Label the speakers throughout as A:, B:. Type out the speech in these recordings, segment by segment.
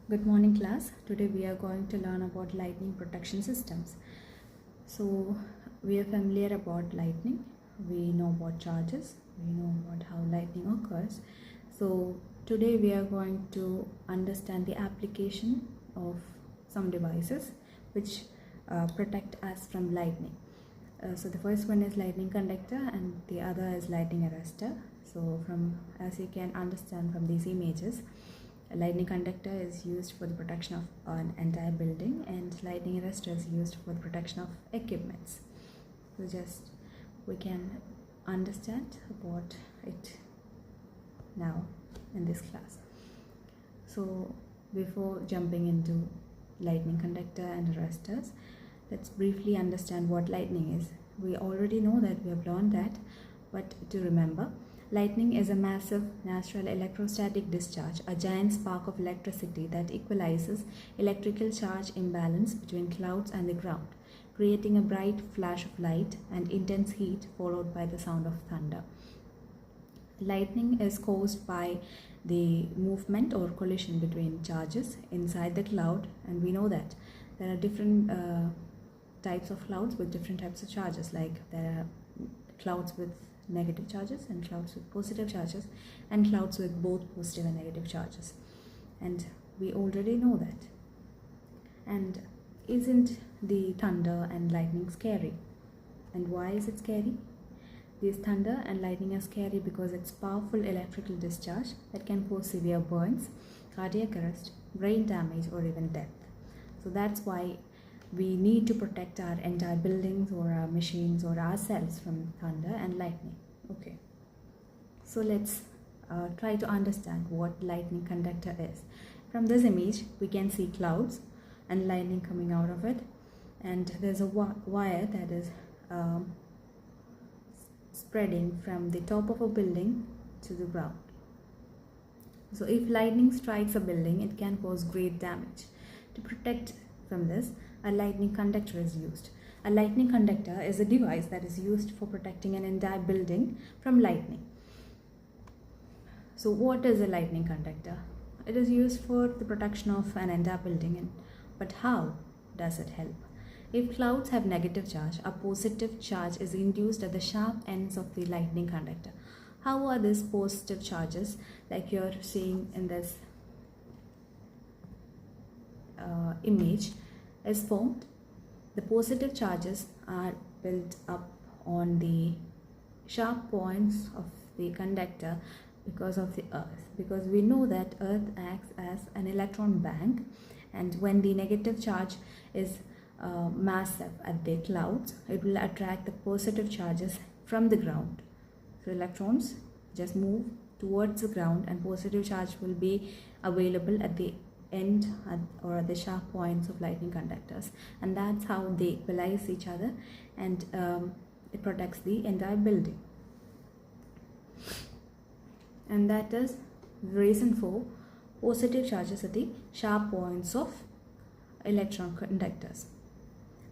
A: Good morning, class. Today we are going to learn about lightning protection systems. So, we are familiar about lightning. We know about charges. We know about how lightning occurs. So, today we are going to understand the application of some devices which protect us from lightning. So the first one is lightning conductor and the other is lightning arrestor. So as you can understand from these images, a lightning conductor is used for the protection of an entire building and lightning arrestor is used for the protection of equipments. So just we can understand about it now in this class. So before jumping into lightning conductor and arresters, let's briefly understand what lightning is. We already know that, we have learned that, but to remember, lightning is a massive natural electrostatic discharge, a giant spark of electricity that equalizes electrical charge imbalance between clouds and the ground, creating a bright flash of light and intense heat followed by the sound of thunder. Lightning is caused by the movement or collision between charges inside the cloud, and we know that there are different types of clouds with different types of charges. Like there are clouds with negative charges and clouds with positive charges and clouds with both positive and negative charges, and we already know that. And isn't the thunder and lightning scary? And why is it scary? These thunder and lightning are scary because it's powerful electrical discharge that can cause severe burns, cardiac arrest, brain damage, or even death. So that's why we need to protect our entire buildings or our machines or ourselves from thunder and lightning. Okay, so let's try to understand what lightning conductor is. From this image, we can see clouds and lightning coming out of it, and there's a wire that is spreading from the top of a building to the ground. So if lightning strikes a building, it can cause great damage. To protect from this, a lightning conductor is used. A lightning conductor is a device that is used for protecting an entire building from lightning. So what is a lightning conductor? It is used for the protection of an entire building, but how does it help? If clouds have negative charge, a positive charge is induced at the sharp ends of the lightning conductor. How are these positive charges, like you're seeing in this image, is formed? The positive charges are built up on the sharp points of the conductor because of the earth, because we know that earth acts as an electron bank, and when the negative charge is massive at the clouds, it will attract the positive charges from the ground. So electrons just move towards the ground and positive charge will be available at the end or at the sharp points of lightning conductors, and that's how they equalize each other, and it protects the entire building. And that is the reason for positive charges at the sharp points of electron conductors.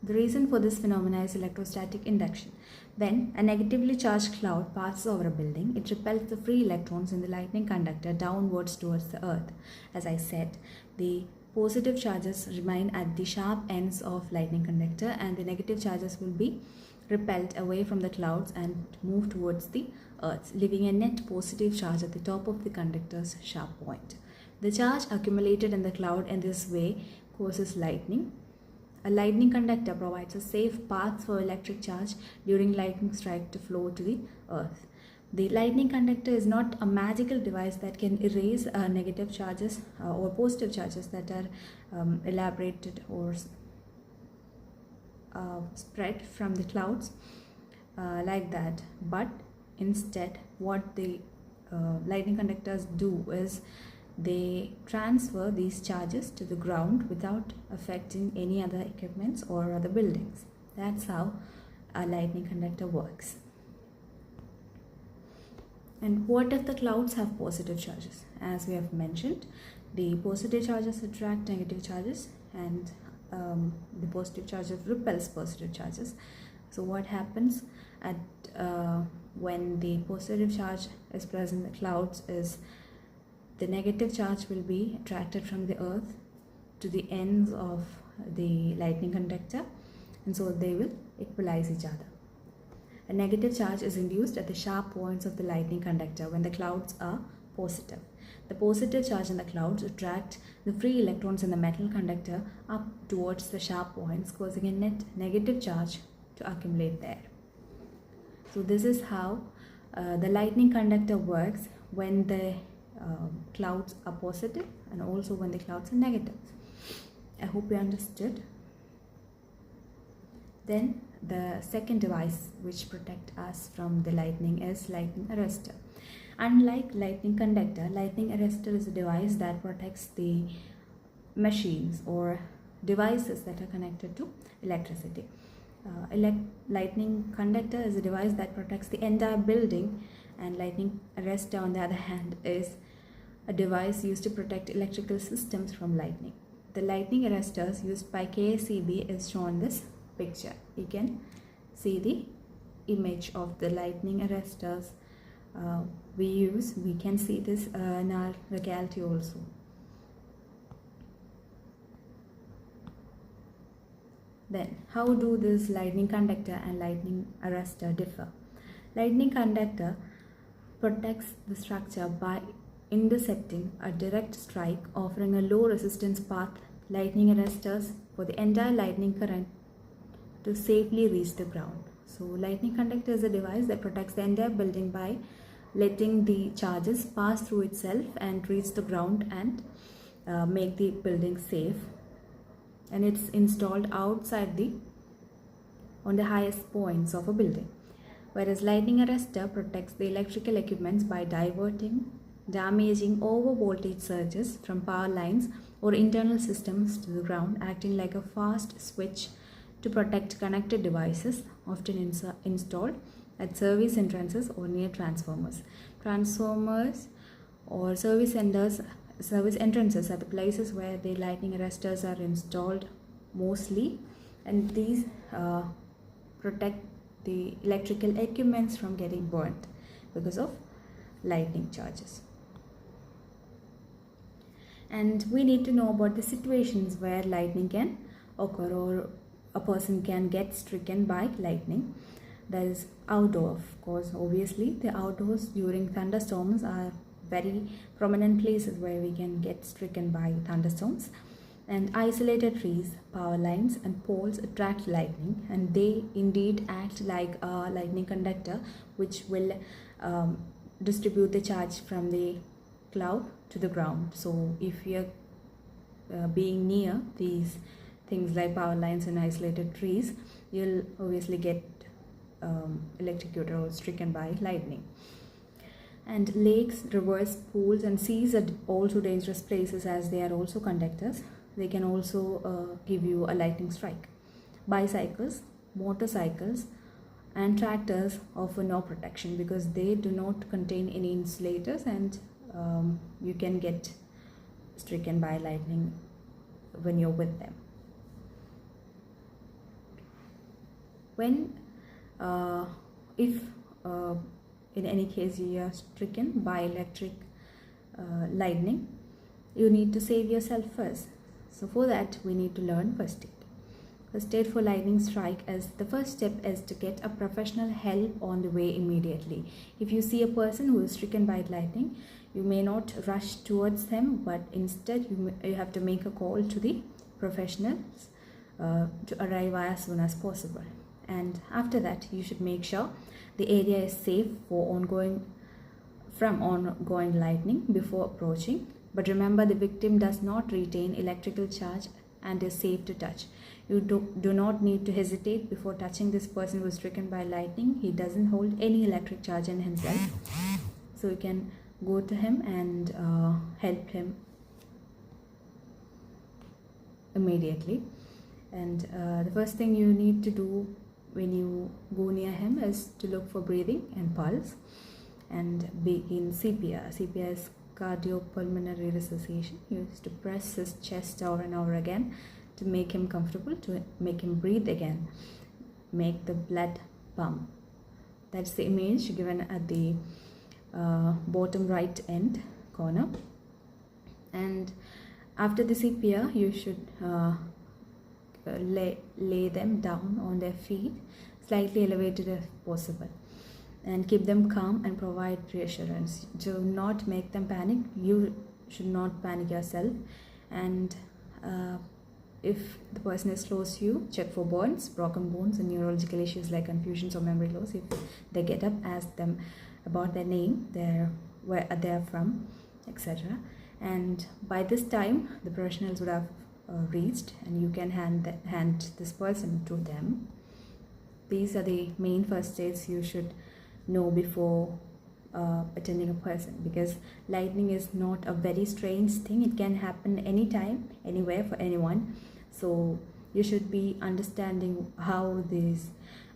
A: The reason for this phenomena is electrostatic induction. When a negatively charged cloud passes over a building, it repels the free electrons in the lightning conductor downwards towards the earth. As I said, the positive charges remain at the sharp ends of lightning conductor, and the negative charges will be repelled away from the clouds and move towards the earth, leaving a net positive charge at the top of the conductor's sharp point. The charge accumulated in the cloud in this way causes lightning. A lightning conductor provides a safe path for electric charge during lightning strike to flow to the earth. The lightning conductor is not a magical device that can erase negative charges or positive charges that are elaborated or spread from the clouds like that, but instead what the lightning conductors do is they transfer these charges to the ground without affecting any other equipments or other buildings. That's how a lightning conductor works. And what if the clouds have positive charges? As we have mentioned, the positive charges attract negative charges, and the positive charges repels positive charges. So what happens when the positive charge is present in the clouds is the negative charge will be attracted from the earth to the ends of the lightning conductor, and so they will equalize each other. A negative charge is induced at the sharp points of the lightning conductor when the clouds are positive. The positive charge in the clouds attract the free electrons in the metal conductor up towards the sharp points, causing a net negative charge to accumulate there. So this is how the lightning conductor works when the clouds are positive and also when the clouds are negative. I hope you understood. Then the second device which protects us from the lightning is lightning arrestor. Unlike lightning conductor, lightning arrestor is a device that protects the machines or devices that are connected to electricity. Lightning conductor is a device that protects the entire building, and lightning arrestor, on the other hand, is a device used to protect electrical systems from lightning. The lightning arrestors used by KSEB is shown in this picture. You can see the image of the lightning arrestors we use. We can see this in our locality also. Then, how do this lightning conductor and lightning arrestor differ? Lightning conductor protects the structure by intercepting a direct strike, offering a low resistance path. Lightning arrestors for the entire lightning current to safely reach the ground. So, lightning conductor is a device that protects the entire building by letting the charges pass through itself and reach the ground and make the building safe. And it's installed outside on the highest points of a building. Whereas lightning arrestor protects the electrical equipments by diverting damaging over voltage surges from power lines or internal systems to the ground, acting like a fast switch to protect connected devices, often installed at service entrances or near transformers. Transformers or service entrances are the places where the lightning arrestors are installed mostly, and these protect the electrical equipments from getting burnt because of lightning charges. And we need to know about the situations where lightning can occur or a person can get stricken by lightning. That is outdoor, of course. Obviously, the outdoors during thunderstorms are very prominent places where we can get stricken by thunderstorms. And isolated trees, power lines and poles attract lightning, and they indeed act like a lightning conductor which will distribute the charge from the cloud to the ground. So if you're being near these things like power lines and isolated trees, you'll obviously get electrocuted or stricken by lightning. And lakes, rivers, pools and seas are also dangerous places, as they are also conductors. They can also give you a lightning strike. Bicycles, motorcycles and tractors offer no protection because they do not contain any insulators, and you can get stricken by lightning when you're with them. If in any case you are stricken by electric lightning, you need to save yourself first. So for that we need to learn first aid. First aid for lightning strike is the first step is to get a professional help on the way immediately. If you see a person who is stricken by lightning, you may not rush towards them, but instead you have to make a call to the professionals to arrive as soon as possible. And after that you should make sure the area is safe for ongoing lightning before approaching. But remember, the victim does not retain electrical charge and is safe to touch. You do not need to hesitate before touching this person who is stricken by lightning. He doesn't hold any electric charge in himself, so you can go to him and help him immediately. And the first thing you need to do when you go near him is to look for breathing and pulse and begin CPR. CPR is cardiopulmonary resuscitation. You used to press his chest over and over again to make him comfortable, to make him breathe again, make the blood pump. That's the image given at the bottom right end corner. And after the CPR, you should lay them down on their feet, slightly elevated if possible, and keep them calm and provide reassurance. Do not make them panic. You should not panic yourself. And if the person is close to you, check for burns, broken bones, and neurological issues like confusions or memory loss. If they get up, ask them about their name, where they're from, etc. And by this time, the professionals would have reached, and you can hand this person to them. These are the main first aids you should know before attending a person, because lightning is not a very strange thing. It can happen anytime, anywhere, for anyone. So you should be understanding how this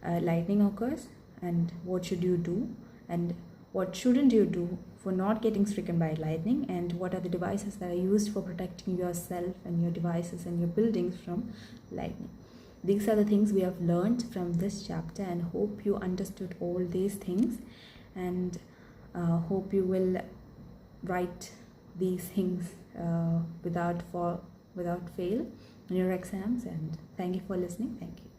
A: lightning occurs, and what should you do, and what shouldn't you do for not getting stricken by lightning, and what are the devices that are used for protecting yourself and your devices and your buildings from lightning. These are the things we have learned from this chapter, and hope you understood all these things, and hope you will write these things without fail in your exams. And thank you for listening. Thank you.